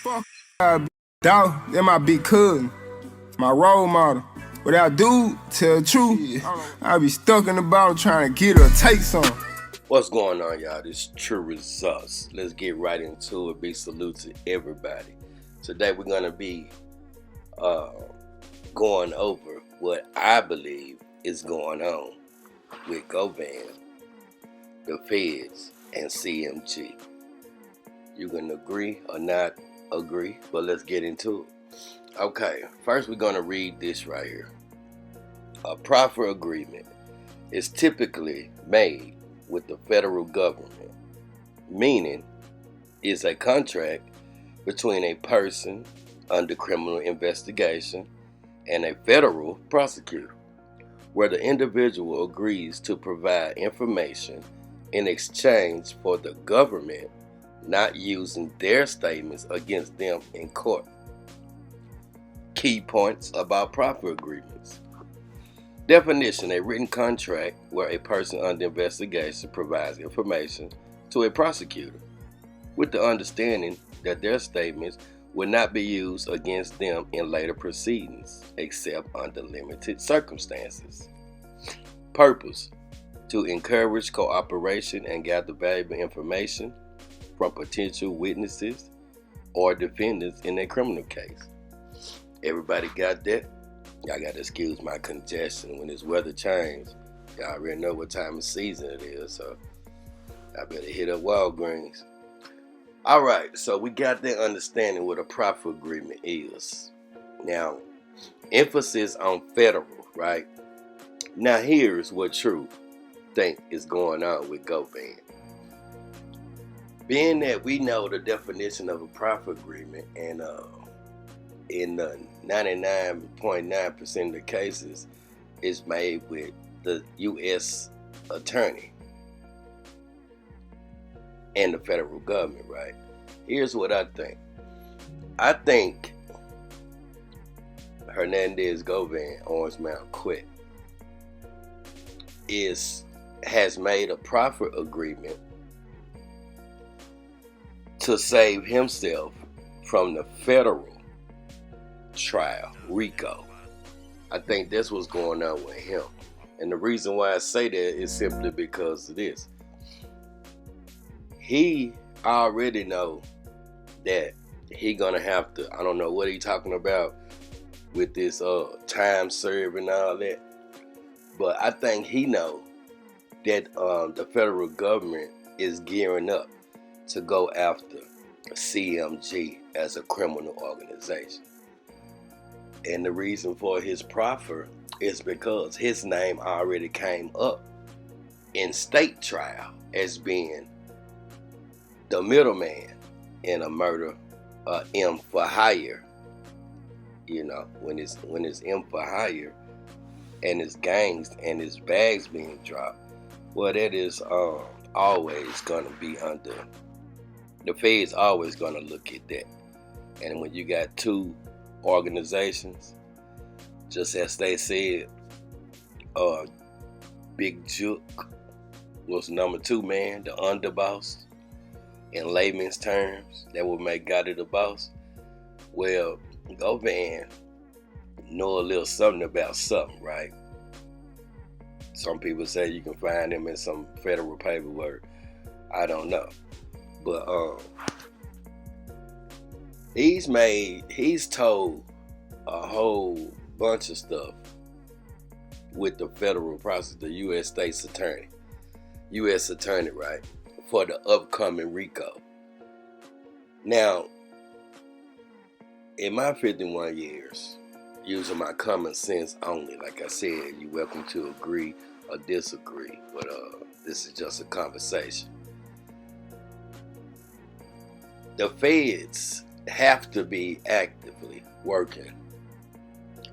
Fuck, dog, that my big cousin, my role model. Without dude, tell the truth, I be stuck in the bottle trying to get her, take some. What's going on, y'all? This is TRURESULTS. Let's get right into it. Big salute to everybody. Today we're gonna be going over what I believe is going on with Govan, the feds, and CMG. You can agree or not agree, but let's get into it. Okay, first we're gonna read this right here. A proffer agreement is typically made with the federal government, meaning it's a contract between a person under criminal investigation and a federal prosecutor, where the individual agrees to provide information in exchange for the government not using their statements against them in court. Key points about proffer agreements. Definition: a written contract where a person under investigation provides information to a prosecutor with the understanding that their statements will not be used against them in later proceedings except under limited circumstances. Purpose: to encourage cooperation and gather valuable information from potential witnesses or defendants in a criminal case. Everybody got that? Y'all gotta excuse my congestion when this weather changes. Y'all already know what time of season it is, so I better hit up Walgreens. Alright, so we got that understanding what a proffer agreement is. Now, emphasis on federal, right? Now here's what True think is going on with Govan. Being that we know the definition of a proffer agreement, and in 99.9% of the cases, it's made with the U.S. attorney and the federal government, right? Here's what I think. I think Hernandez Govan, Orange Mountain Quit, has made a proffer agreement to save himself from the federal trial, Rico. I think that's what's going on with him. And the reason why I say that is simply because of this. He already know that he gonna have to, I don't know what he talking about with this time served and all that, but I think he know that the federal government is gearing up to go after CMG as a criminal organization. And the reason for his proffer is because his name already came up in state trial as being the middleman in a murder, M for hire. You know, when it's M for hire and his gangs and his bags being dropped, well, that is always gonna be under. The feds always gonna look at that. And when you got two organizations, just as they said, Big Juke was number 2 man, the underboss. In layman's terms, that would make Gotti the boss. Well, Govan know a little something about something, right? Some people say you can find him in some federal paperwork. I don't know. But he's told a whole bunch of stuff with the federal prosecutor, the U.S. state's attorney. U.S. attorney, right? For the upcoming Rico. Now, in my 51 years, using my common sense only, like I said, you're welcome to agree or disagree, but this is just a conversation. The feds have to be actively working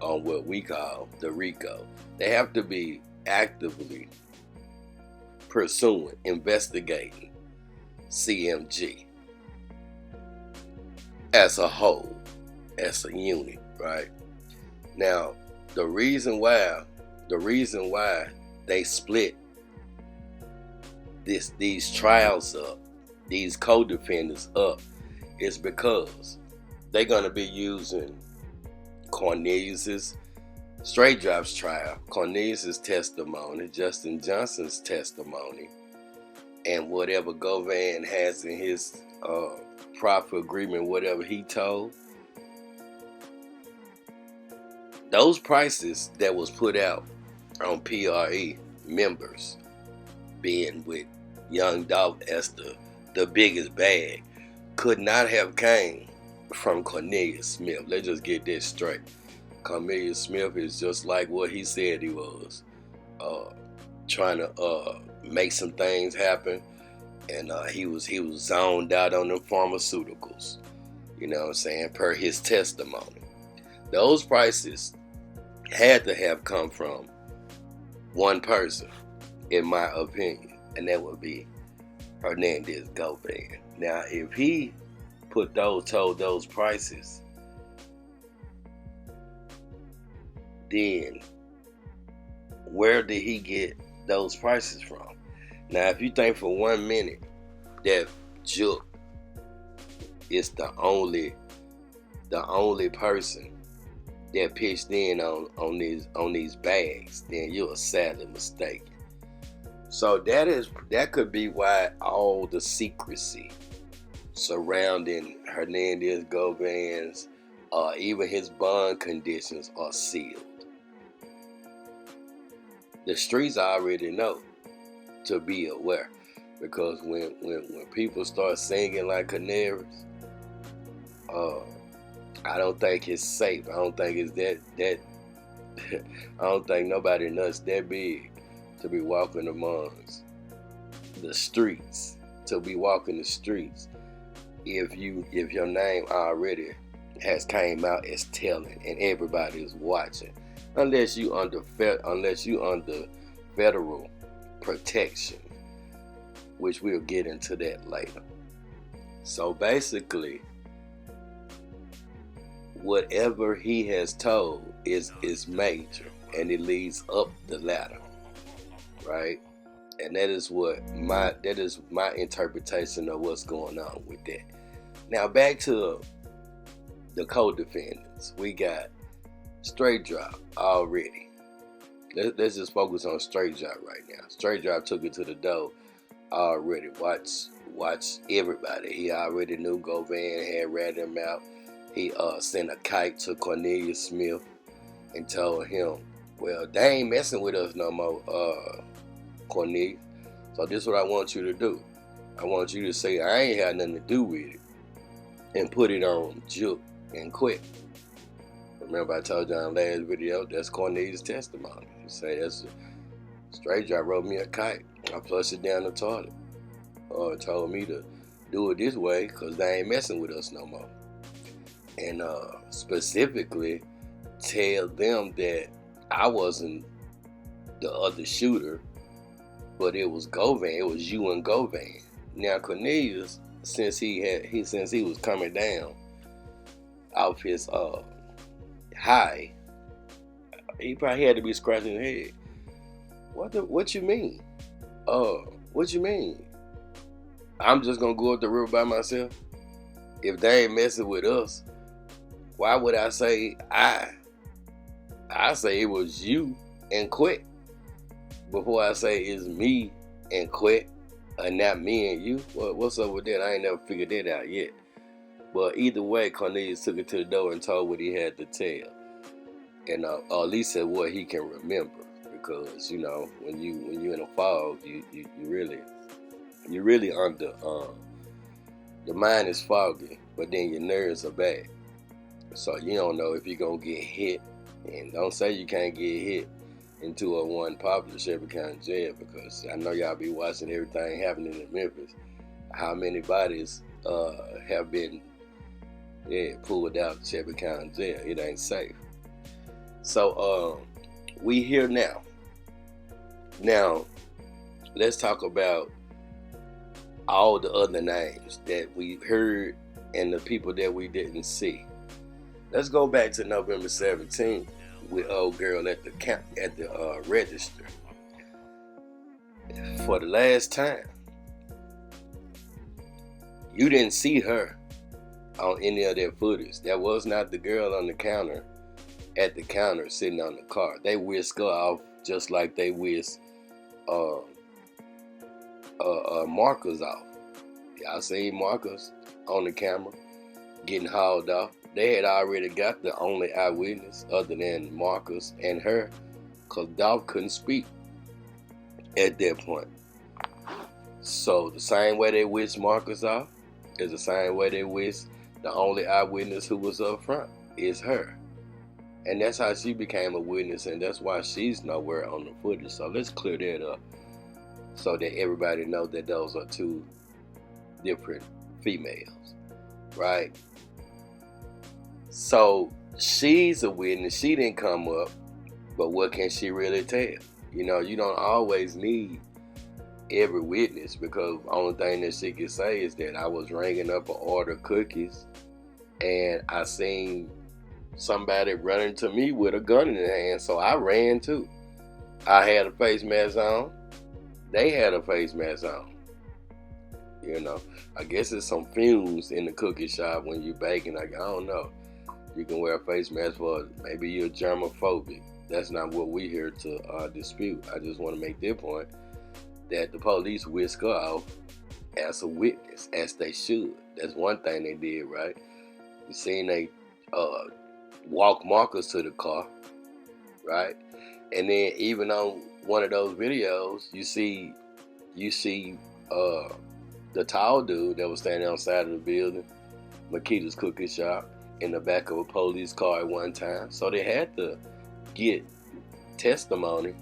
on what we call the Rico. They have to be actively pursuing, investigating CMG as a whole, as a unit, right? Now, the reason why they split these trials up these co-defendants up is because they're going to be using Cornelius's straight drops trial, Cornelius's testimony, Justin Johnson's testimony, and whatever Govan has in his proffer agreement, whatever he told. Those prices that was put out on PRE members, being with young Dolph as the biggest bag, could not have came from Cornelius Smith. Let's just get this straight. Cornelius Smith is just like what he said he was, trying to make some things happen, and he was zoned out on them pharmaceuticals. You know what I'm saying? Per his testimony, those prices had to have come from one person, in my opinion, and that would be Hernandez Govan. Now, if he told those prices, then where did he get those prices from? Now, if you think for 1 minute that Juke is the only person that pitched in on these bags, then you're sadly mistaken. So that could be why all the secrecy surrounding Hernandez Govan's, even his bond conditions, are sealed. The streets already know to be aware, because when people start singing like canaries, I don't think it's safe. I don't think it's that I don't think nobody nuts that big to be walking amongst the streets, if your name already has came out as telling and everybody is watching, unless you under federal protection, which we'll get into that later. So basically, whatever he has told is major, and it leads up the ladder, right? And that is my interpretation of what's going on with that. Now back to the co-defendants. We got Straight Drop already. Let's just focus on Straight Drop right now. Straight Drop took it to the door already. Watch everybody. He already knew Govan had ratted him out. He sent a kite to Cornelius Smith and told him, well, they ain't messing with us no more, Cornelius. So this is what I want you to do. I want you to say I ain't had nothing to do with it, and put it on Juke and quit. Remember I told you in the last video, that's Cornelius' testimony. He say that's Straight Drop wrote me a kite. I flushed it down the toilet. Told me to do it this way because they ain't messing with us no more. And specifically tell them that I wasn't the other shooter, but it was Govan. It was you and Govan. Now Cornelius, since he was coming down off his high, he probably had to be scratching his head. What you mean? What you mean? I'm just gonna go up the river by myself? If they ain't messing with us, why would I say I say it was you and quit before I say it's me and quit, and not me and you? What's up with that? I ain't never figured that out yet. But either way, Cornelius took it to the door and told what he had to tell, and or at least said what he can remember. Because when you in a fog, you really under the mind is foggy, but then your nerves are bad. So you don't know if you're gonna get hit, and don't say you can't get hit in 201 Popular Shelby County Jail, because I know y'all be watching everything happening in Memphis. How many bodies have been pulled out of Shelby County Jail? It ain't safe. So we here now. Now let's talk about all the other names that we heard and the people that we didn't see. Let's go back to November 17th with old girl at the register. For the last time, You didn't see her on any of their footage. That was not the girl on the counter, at the counter sitting on the car. They whisked her off just like they whisked Marcus off. Y'all seen Marcus on the camera getting hauled off. They had already got the only eyewitness other than Marcus and her, because Dolph couldn't speak at that point. So the same way they whisked Marcus off is the same way they whisked the only eyewitness who was up front is her. And that's how she became a witness, and that's why she's nowhere on the footage. So let's clear that up so that everybody knows that those are two different females, right? So she's a witness. She didn't come up, but what can she really tell? You know, you don't always need every witness, because the only thing that she can say is that I was ringing up an order of cookies and I seen somebody running to me with a gun in their hand, so I ran too. I had a face mask on. They had a face mask on. You know, I guess it's some fumes in the cookie shop when you're baking. I don't know. You can wear a face mask for maybe you're germophobic. That's not what we're here to dispute. I just want to make their point that the police whisked her off as a witness, as they should. That's one thing they did, right? You seen they walk Marcus to the car, right? And then even on one of those videos, you see the tall dude that was standing outside of the building, Makita's cookie shop, in the back of a police car at one time. So they had to get testimony.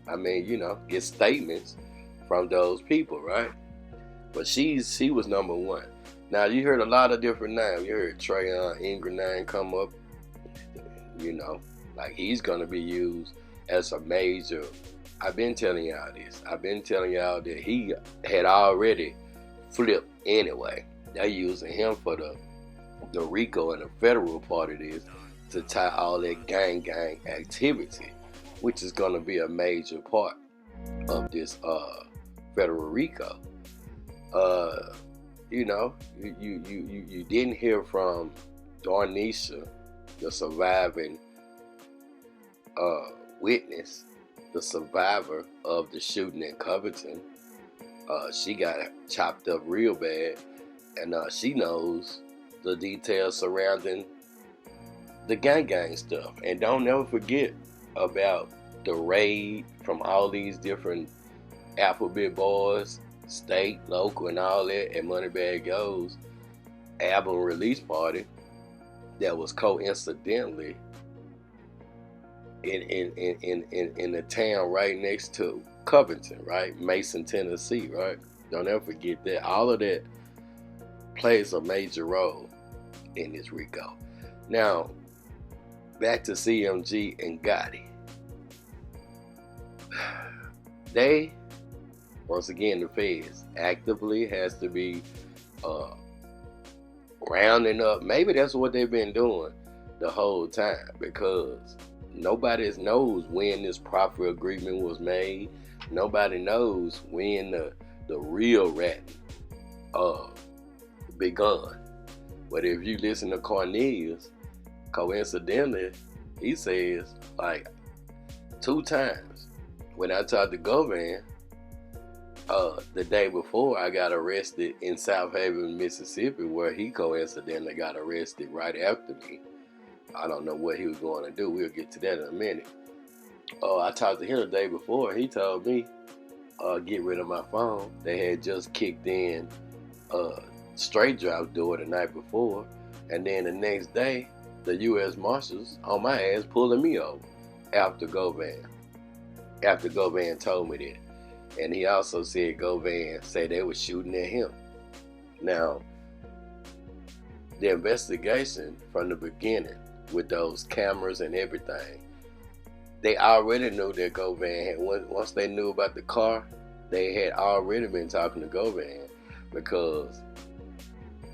I mean, you know, get statements from those people, right? But she was number one. Now, you heard a lot of different names. You heard Trayon Ingram name come up. You know, like he's going to be used as a major. I've been telling y'all this. I've been telling y'all that he had already flipped anyway. They're using him for the Rico and the federal part of this to tie all that gang activity, which is going to be a major part of this federal Rico. You know, you didn't hear from Darnisha, the surviving witness, the survivor of the shooting in Covington. She got chopped up real bad, and she knows the details surrounding the gang stuff. And don't never forget about the raid from all these different alphabet boys, state, local, and all that, and Moneybag Go's album release party that was coincidentally in the town right next to Covington, right? Mason, Tennessee, right? Don't ever forget that. All of that plays a major role in this Rico. Now, back to CMG and Gotti. They, once again, the feds actively has to be rounding up. Maybe that's what they've been doing the whole time, because nobody knows when this proffer agreement was made. Nobody knows when the real rat begun. But if you listen to Cornelius, coincidentally, he says like 2 times. When I talked to Govan, the day before I got arrested in South Haven, Mississippi, where he coincidentally got arrested right after me. I don't know what he was going to do. We'll get to that in a minute. I talked to him the day before. He told me, get rid of my phone. They had just kicked in straight drop door the night before. And then the next day, the U.S. Marshals on my ass pulling me over after Govan. After Govan told me that. And he also said Govan said they were shooting at him. Now, the investigation from the beginning with those cameras and everything, they already knew that Govan had, once they knew about the car, they had already been talking to Govan, because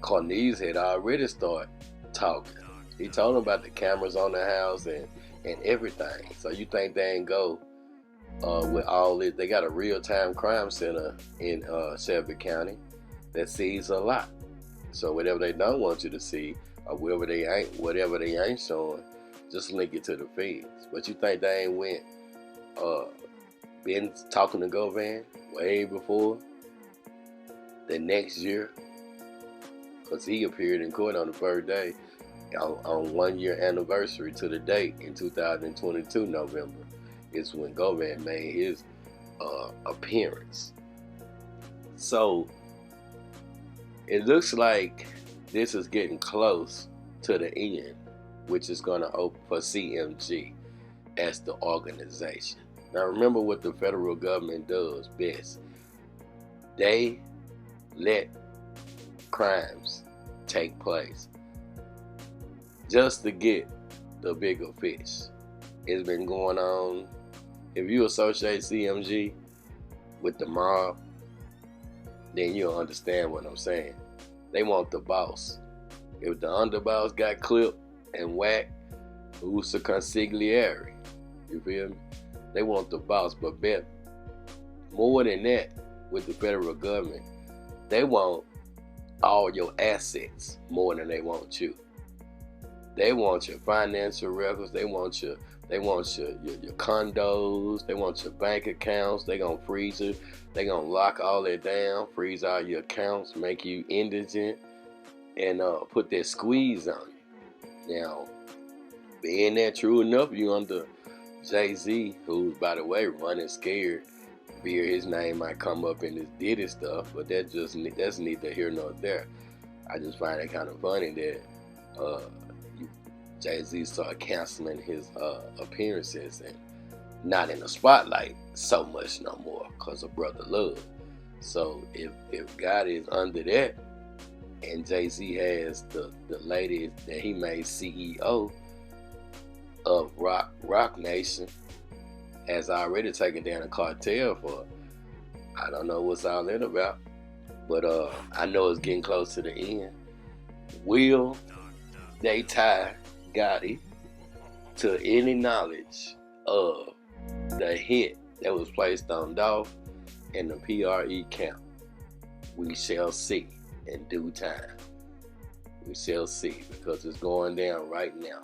Cornelius had already started talking. He told them about the cameras on the house and everything. So you think they ain't go with all this? They got a real-time crime center in Shelby County that sees a lot. So whatever they don't want you to see, or whatever they ain't showing, just link it to the feds. But you think they ain't been talking to Govan way before the next year? Because he appeared in court on the first day on 1 year anniversary to the date in 2022 November is when Govan made his appearance. So it looks like this is getting close to the end, which is going to open for CMG as the organization. Now remember what the federal government does best. They let crimes take place just to get the bigger fish. It's been going on. If you associate CMG with the mob, then you'll understand what I'm saying. They want the boss. If the underboss got clipped and whacked, who's the consigliere? You feel me? They want the boss, but bet more than that with the federal government, they want all your assets more than they want you. They want your financial records. They want your condos. They want your bank accounts. They gonna freeze it. They gonna lock all that down, freeze all your accounts, make you indigent, and put that squeeze on you. Now, being that true enough, you under Jay-Z, who's, by the way, running scared, fear his name might come up in this Diddy stuff, but that's neither here nor there. I just find it kind of funny that Jay-Z started canceling his appearances and not in the spotlight so much no more because of brother love. So if God is under that, and Jay-Z has the lady that he made CEO of Rock Nation, has already taken down a cartel for, I don't know what's all that about, but I know it's getting close to the end. Will they tie Gotti to any knowledge of the hit that was placed on Dolph and the PRE camp? We shall see in due time. We shall see, because it's going down right now.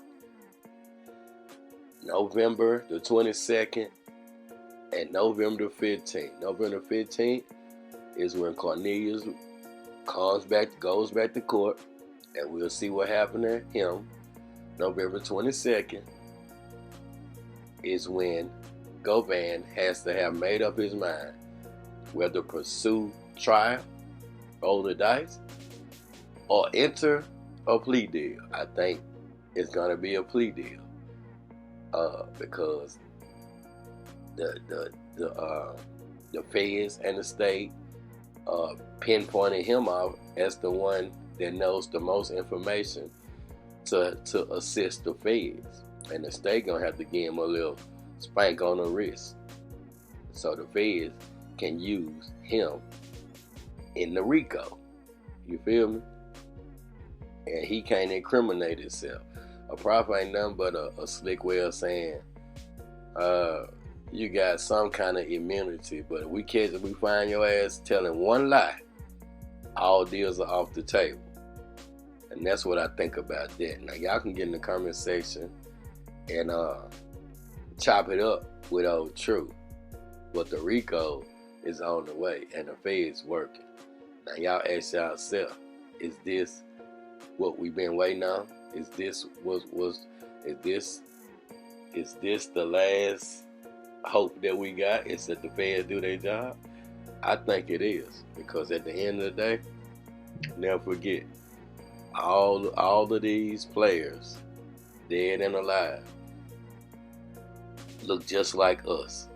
November the 22nd and November 15th. November 15th is when Cornelius goes back to court, and we'll see what happened to him. November 22nd is when Govan has to have made up his mind whether to pursue trial, roll the dice, or enter a plea deal. I think it's gonna be a plea deal because the feds and the state pinpointed him out as the one that knows the most information to assist the feds, and the state gonna have to give him a little spank on the wrist so the feds can use him in the Rico. You feel me? And he can't incriminate himself. A proffer ain't nothing but a slick way of saying you got some kind of immunity, but if we find your ass telling one lie, all deals are off the table. And that's what I think about that. Now y'all can get in the comment section and chop it up with old True. But the Rico is on the way and the Fed's working. Now y'all ask yourself, is this what we've been waiting on? Is this the last hope that we got? Is that the Feds do their job? I think it is, because at the end of the day, never forget, all of these players, dead and alive, look just like us,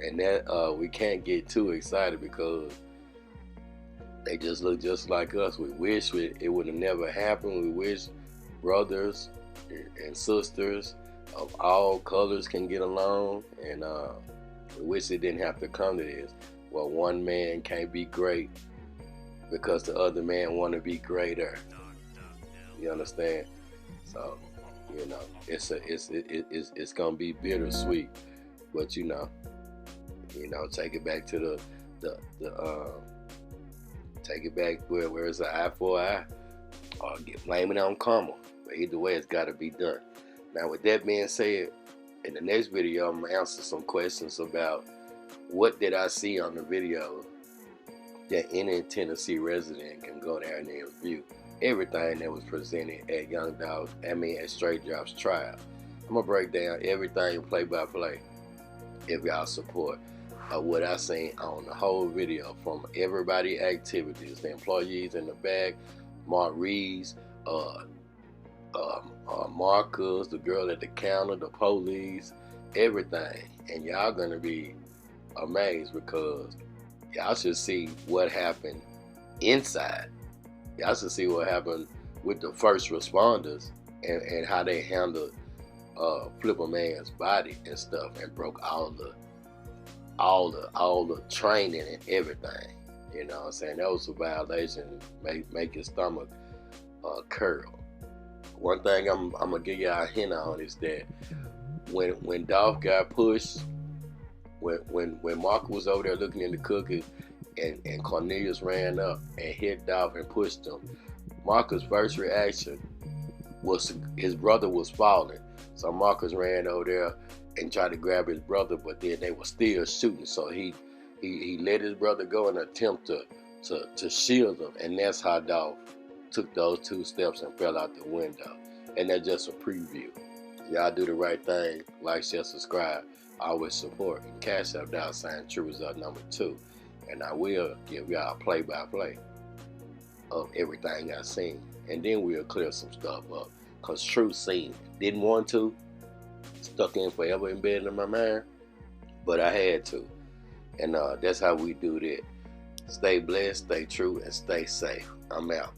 and that we can't get too excited because they just look just like us. We wish it would have never happened. We wish brothers and sisters of all colors can get along, and we wish it didn't have to come to this. Well, one man can't be great because the other man want to be greater. You understand? So, you know, it's gonna be bittersweet, but you know, take it back to take it back where it's an eye for an eye, or blame it on karma. But either way, it's got to be done. Now, with that being said, in the next video, I'm going to answer some questions about what did I see on the video that any Tennessee resident can go there and review everything that was presented at at Straight Dropp's trial. I'm going to break down everything play by play if y'all support what I seen on the whole video, from everybody activities, the employees in the back, Mark Reeves, Marcus, the girl at the counter, the police, everything. And y'all gonna be amazed because y'all should see what happened inside. Y'all should see what happened with the first responders and how they handled Flipper Man's body and stuff, and broke all the training and everything. You know what I'm saying? That was a violation. Make your stomach curl. One thing I'm gonna give y'all a hint on is that when Dolph got pushed, when Mark was over there looking in the cookie, and Cornelius ran up and hit Dolph and pushed him, Marcus' first reaction was his brother was falling. So Marcus ran over there and tried to grab his brother, but then they were still shooting. So he let his brother go in an attempt to shield him, and that's how Dolph took those 2 steps and fell out the window. And that's just a preview. Y'all do the right thing, like, share, subscribe, always support, and Cash App $TRURESULTS #2. And I will give y'all a play-by-play of everything I seen, and then we'll clear some stuff up. Cause True seen it. Didn't want to, stuck in forever embedded in my mind, but I had to. And that's how we do that. Stay blessed, stay true, and stay safe. I'm out.